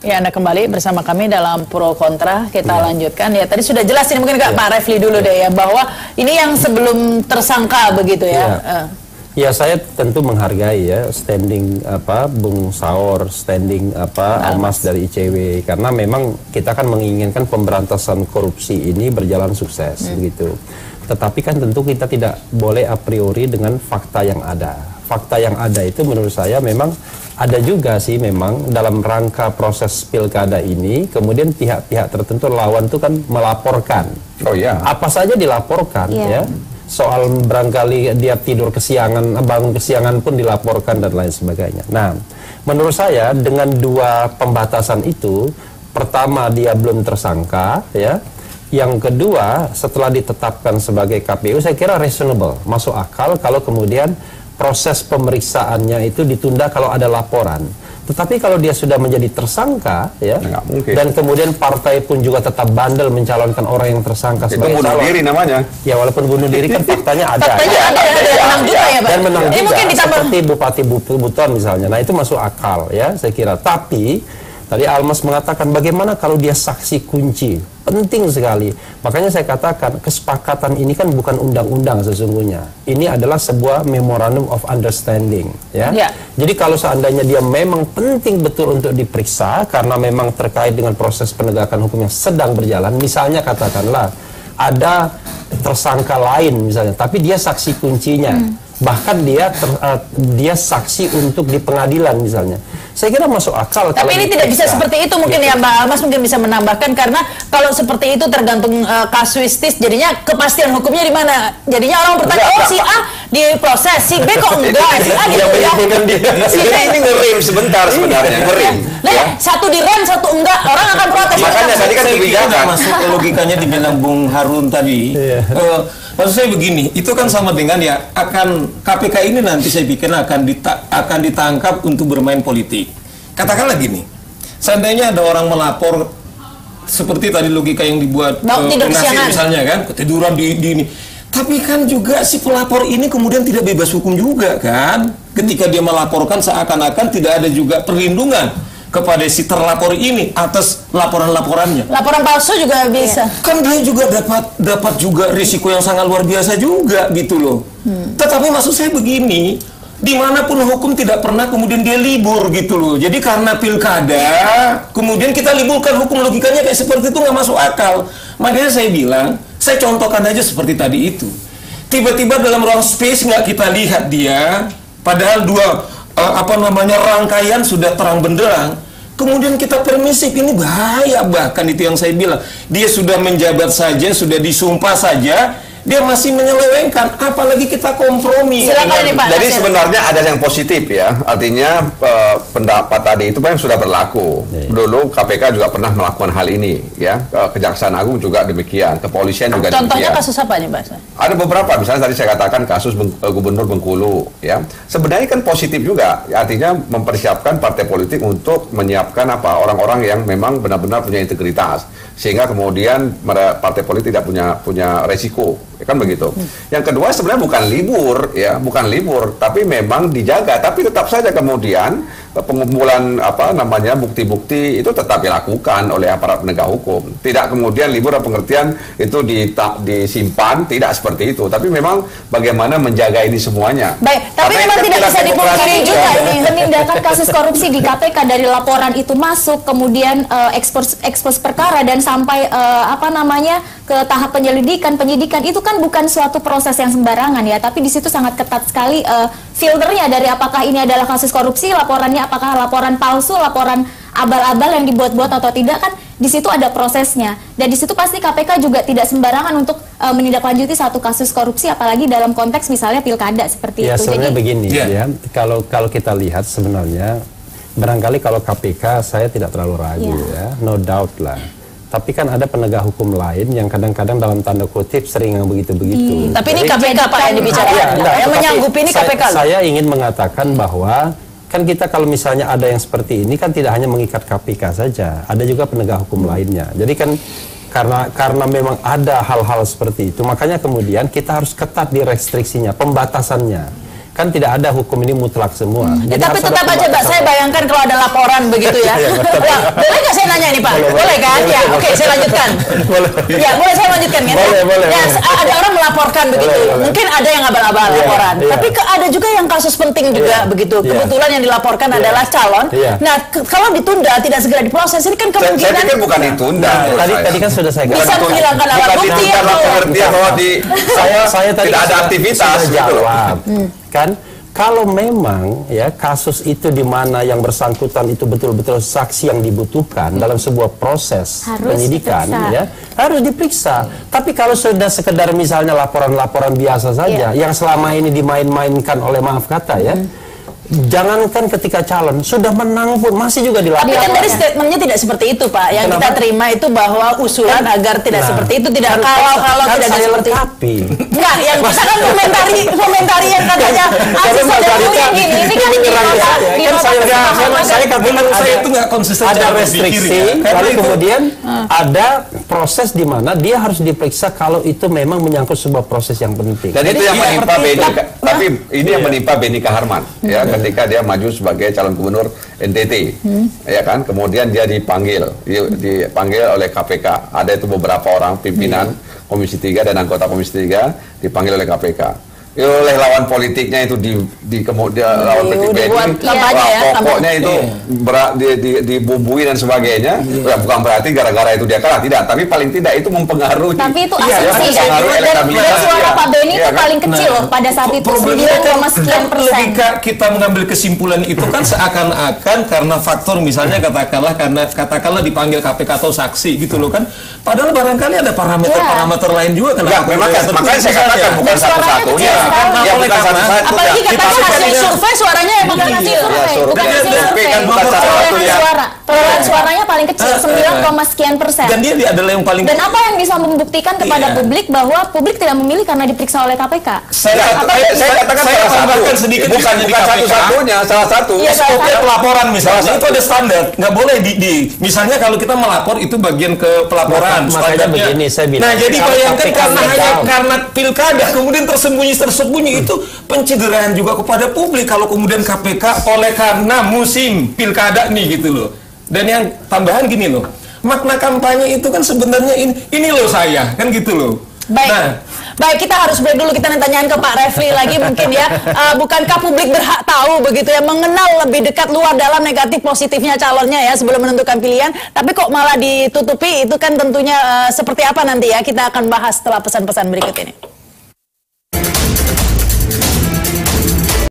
Ya, Anda kembali bersama kami dalam Pro Kontra. Kita lanjutkan. Ya, tadi sudah jelas ini mungkin Pak Refli dulu deh ya, bahwa ini yang sebelum tersangka begitu ya. Ya, saya tentu menghargai ya standing Bung Saur, standing Almas dari ICW, karena memang kita kan menginginkan pemberantasan korupsi ini berjalan sukses begitu. Tetapi kan tentu kita tidak boleh a priori dengan fakta yang ada. Fakta yang ada itu menurut saya memang ada juga sih memang dalam rangka proses pilkada ini, kemudian pihak-pihak tertentu lawan itu kan melaporkan. Oh ya. Apa saja dilaporkan ya. Soal barangkali dia tidur kesiangan, bangun kesiangan pun dilaporkan dan lain sebagainya. Nah, menurut saya dengan dua pembatasan itu, pertama dia belum tersangka ya. Yang kedua, setelah ditetapkan sebagai KPU, saya kira reasonable, masuk akal kalau kemudian proses pemeriksaannya itu ditunda kalau ada laporan. Tetapi kalau dia sudah menjadi tersangka, ya, dan kemudian partai pun juga tetap bandel mencalonkan orang yang tersangka sebagai bunuh diri namanya. Ya, walaupun bunuh diri kan faktanya ada. Faktanya ada menang juga ya, Pak. Dan menang juga, mungkin seperti Bupati Buton misalnya. Nah, itu masuk akal ya, saya kira. Tapi tadi Almas mengatakan bagaimana kalau dia saksi kunci. Penting sekali. Makanya saya katakan kesepakatan ini kan bukan undang-undang sesungguhnya. Ini adalah sebuah memorandum of understanding. Ya? Jadi kalau seandainya dia memang penting betul untuk diperiksa karena memang terkait dengan proses penegakan hukum yang sedang berjalan. Misalnya katakanlah ada tersangka lain misalnya, tapi dia saksi kuncinya. Bahkan dia saksi untuk di pengadilan misalnya. Saya kira masuk akal. Tapi ini tidak bisa seperti itu mungkin ya, Mbak Almas mungkin bisa menambahkan, karena kalau seperti itu tergantung kasuistis, jadinya kepastian hukumnya di mana. Jadinya orang bertanya, oh si A diproses, si B kok enggak, si A ini ngerim sebentar sebenarnya, ngerim. Nah, satu direm, satu enggak, orang akan protes. Makanya tadi kan kebijakan masuk ke logikanya di bilang Bung Harun tadi. Maksud saya begini, itu kan sama dengan ya akan KPK ini nanti saya pikir akan ditangkap untuk bermain politik. Katakanlah gini, seandainya ada orang melapor seperti tadi logika yang dibuat Nasir misalnya kan, ketiduran di ini. Tapi kan juga si pelapor ini kemudian tidak bebas hukum juga kan, ketika dia melaporkan seakan-akan tidak ada juga perlindungan kepada si terlapor ini atas laporan-laporannya. Laporan palsu juga bisa. Kan dia juga dapat juga risiko yang sangat luar biasa juga gitu loh. Tetapi maksud saya begini, dimanapun hukum tidak pernah kemudian dia libur gitu loh. Jadi karena pilkada, kemudian kita liburkan hukum, logikanya kayak seperti itu nggak masuk akal. Makanya saya bilang, saya contohkan aja seperti tadi itu. Tiba-tiba dalam ruang space nggak kita lihat dia, padahal rangkaian sudah terang benderang, kemudian kita permisif, ini bahaya. Bahkan itu yang saya bilang, dia sudah menjabat saja, sudah disumpah saja, dia masih menyelewengkan, apalagi kita kompromi. Silakan nih, Pak. Jadi sebenarnya ada yang positif ya, artinya pendapat tadi itu memang sudah berlaku. Dulu KPK juga pernah melakukan hal ini ya, Kejaksaan Agung juga demikian, kepolisian juga Contohnya demikian. kasus apa nih, Pak? Ada beberapa, misalnya tadi saya katakan kasus Gubernur Bengkulu ya. Sebenarnya kan positif juga, artinya mempersiapkan partai politik untuk menyiapkan orang-orang yang memang benar-benar punya integritas, sehingga kemudian partai politik tidak punya resiko. Kan begitu. Yang kedua sebenarnya bukan libur ya, bukan libur, tapi memang dijaga. Tapi tetap saja kemudian pengumpulan bukti-bukti itu tetap dilakukan oleh aparat penegak hukum. Tidak kemudian libur dan pengertian itu disimpan, tidak seperti itu. Tapi memang bagaimana menjaga ini semuanya. Baik, tapi memang tidak bisa dipungkiri juga ini penindakan kasus korupsi di KPK dari laporan itu masuk, kemudian ekspos perkara dan sampai ke tahap penyidikan itu kan bukan suatu proses yang sembarangan ya, tapi di situ sangat ketat sekali filternya dari apakah ini adalah kasus korupsi, laporannya apakah laporan palsu, laporan abal-abal yang dibuat-buat atau tidak, kan di situ ada prosesnya. Dan di situ pasti KPK juga tidak sembarangan untuk menindaklanjuti satu kasus korupsi, apalagi dalam konteks misalnya pilkada seperti ya, itu. Sebenarnya begini ya, kalau kita lihat sebenarnya barangkali kalau KPK saya tidak terlalu ragu ya, no doubt lah. Tapi kan ada penegak hukum lain yang kadang-kadang dalam tanda kutip sering yang begitu-begitu. Tapi ini KPK Pak yang dibicarakan. Yang menyanggupi ini KPK. Saya ingin mengatakan bahwa kan kita kalau misalnya ada yang seperti ini kan tidak hanya mengikat KPK saja, ada juga penegak hukum lainnya. Jadi kan karena memang ada hal-hal seperti itu, makanya kemudian kita harus ketat di restriksinya, pembatasannya. kan tidak ada hukum ini mutlak semua. Ya, Jadi tapi harus ada tetap aja Pak, pembatasan. saya bayangkan kalau ada laporan begitu ya. Wah, boleh nggak saya nanya ini Pak? Boleh kan? Ya, oke saya lanjutkan. Ya, boleh saya lanjutkan kan? Boleh. Ya, ada orang melaporkan begitu. Boleh. Mungkin ada yang abal-abal Iya, laporan. iya. Tapi ada juga yang kasus penting juga Iya, begitu. iya. Kebetulan yang dilaporkan adalah calon. Iya. Nah, kalau ditunda tidak segera diproses ini kan Saya kemungkinan pikir bukan ditunda. menurut Tadi saya. tadi kan sudah saya Bisa katakan. menghilangkan alat Bukan bukti ditunda ya, dalam Bu. pengertian bahwa saya tadi tidak ada sudah- aktivitas sudah gitu loh. jawab. Kan kalau memang ya kasus itu di mana yang bersangkutan itu betul-betul saksi yang dibutuhkan dalam sebuah proses Harus penyidikan diperiksa. ya harus diperiksa. Tapi kalau sudah sekedar misalnya laporan-laporan biasa saja yang selama ini dimain-mainkan oleh maaf kata ya. Jangankan ketika calon sudah menang pun masih juga Tapi kan dilaporkan. dari statementnya tidak seperti itu Pak. Yang kita Kenapa? terima itu bahwa usulan agar tidak Nah, seperti itu tidak kan- kalau kan tidak ada saya seperti itu. lengkapi. Enggak, yang kita kan komentari yang katanya Aziz Mas ada Arita yang gini. Ini kan menyerang di saya. nota Kan saya kesepakatan. saya katakan Menurut saya ada- itu nggak konsisten ada cara berpikir restriksi, ya. Karena lalu itu- kemudian ada proses di mana dia harus diperiksa kalau itu memang menyangkut sebuah proses yang penting. Dan itu yang menimpa seperti Benny, itu. tapi ini yang menimpa Benny Kaharman ya ketika dia maju sebagai calon gubernur NTT, ya kan, kemudian dia dipanggil oleh KPK. Ada itu beberapa orang pimpinan Komisi 3 dan anggota Komisi 3 dipanggil oleh KPK. Oleh lawan politiknya itu kemudian lawan politik dibuat Benny, kampanye ya, pokoknya itu dibumbui dan sebagainya. Ya, bukan berarti gara-gara itu dia kalah, tidak. Tapi paling tidak itu mempengaruhi. Tapi itu Iya, asumsi ya, mempengaruhi dan elektabilitas suara dia. Pak Benny Iya itu kan? paling kecil loh pada saat itu Problemnya 9, sekian persen. logika kita mengambil kesimpulan itu kan seakan-akan karena faktor misalnya katakanlah dipanggil KPK atau saksi gitu loh kan. Padahal barangkali ada parameter lain juga Enggak, memang makanya saya katakan bukan Dan suaranya satu-satunya. kecil sekali. Ya, bukan Karena- satu-satu. Apalagi ya. katanya hasil survei suaranya emang Bukan kecil. hasil Ya, survei, bukan survei. hasil Survei kan survei. bukan satu-satu Perolehan ya. suara. Perolehan suaranya paling kecil 9, sekian persen. Dan dia adalah yang paling Dan apa yang bisa membuktikan kepada Iya. publik bahwa publik tidak memilih karena diperiksa oleh KPK? Saya katakan saya salah satu. tambahkan sedikit Bukan misalnya di bukan KPK. satu-satunya, salah satu. Iya, salah SOP pelaporan misalnya Salah itu ada standar, nggak boleh misalnya kalau kita melapor itu bagian ke pelaporan Makanya standarnya. begini, saya bilang, Nah jadi kalau bayangkan KPK karena hanya legal. karena pilkada kemudian tersembunyi itu pencederaan juga kepada publik kalau kemudian KPK oleh karena musim pilkada nih gitu loh. Dan yang tambahan gini loh, makna kampanye itu kan sebenarnya ini loh saya kan gitu loh. Baik. Nah, Baik, kita harus break dulu. Kita tanyain ke Pak Refli lagi mungkin ya. Bukankah publik berhak tahu begitu ya, mengenal lebih dekat luar dalam negatif positifnya calonnya ya sebelum menentukan pilihan. Tapi kok malah ditutupi, itu kan tentunya seperti apa nanti ya. Kita akan bahas setelah pesan-pesan berikut ini.